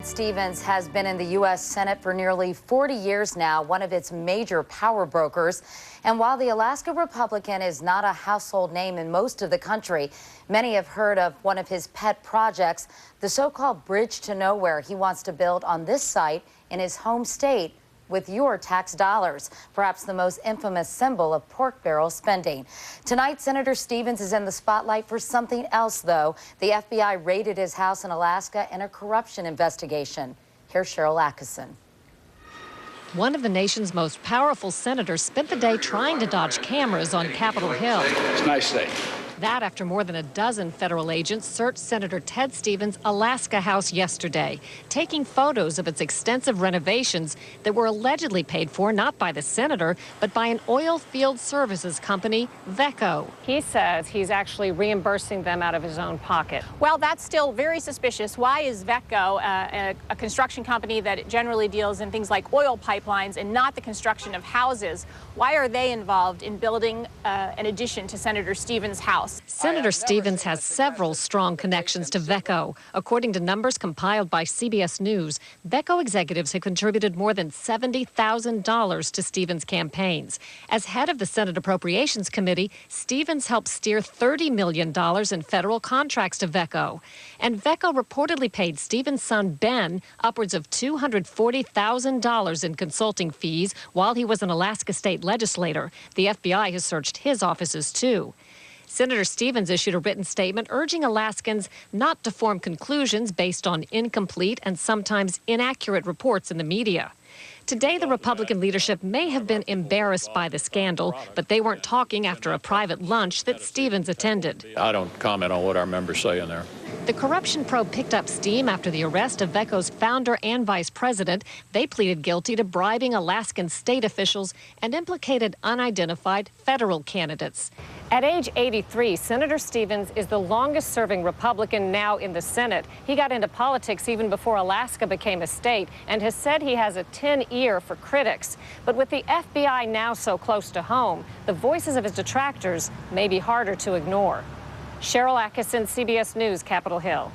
Stevens has been in the U.S. Senate for nearly 40 years now, one of its major power brokers. And while the Alaska Republican is not a household name in most of the country, many have heard of one of his pet projects, the so-called Bridge to Nowhere he wants to build on this site in his home state with your tax dollars, perhaps the most infamous symbol of pork barrel spending. Tonight, Senator Stevens is in the spotlight for something else, though. The FBI raided his house in Alaska in a corruption investigation. Here's Cheryl Atkinson. One of the nation's most powerful senators spent the day trying to dodge cameras on Capitol Hill. It's a nice day. That after more than a dozen federal agents searched Senator Ted Stevens' Alaska house yesterday, taking photos of its extensive renovations that were allegedly paid for not by the senator, but by an oil field services company, VECO. He says he's actually reimbursing them out of his own pocket. Well, that's still very suspicious. Why is VECO a construction company that generally deals in things like oil pipelines and not the construction of houses? Why are they involved in building an addition to Senator Stevens' house? Senator Stevens has several strong connections to VECO. According to numbers compiled by CBS News, VECO executives have contributed more than $70,000 to Stevens' campaigns. As head of the Senate Appropriations Committee, Stevens helped steer $30 million in federal contracts to VECO. And VECO reportedly paid Stevens' son, Ben, upwards of $240,000 in consulting fees while he was an Alaska state legislator. The FBI has searched his offices, too. Senator Stevens issued a written statement urging Alaskans not to form conclusions based on incomplete and sometimes inaccurate reports in the media. Today, the Republican leadership may have been embarrassed by the scandal, but they weren't talking after a private lunch that Stevens attended. I don't comment on what our members say in there. The corruption probe picked up steam after the arrest of VECO's founder and vice president. They pleaded guilty to bribing Alaskan state officials and implicated unidentified federal candidates. At age 83, Senator Stevens is the longest-serving Republican now in the Senate. He got into politics even before Alaska became a state and has said he has a 10 ear for critics. But with the FBI now so close to home, the voices of his detractors may be harder to ignore. Cheryl Atkinson, CBS News, Capitol Hill.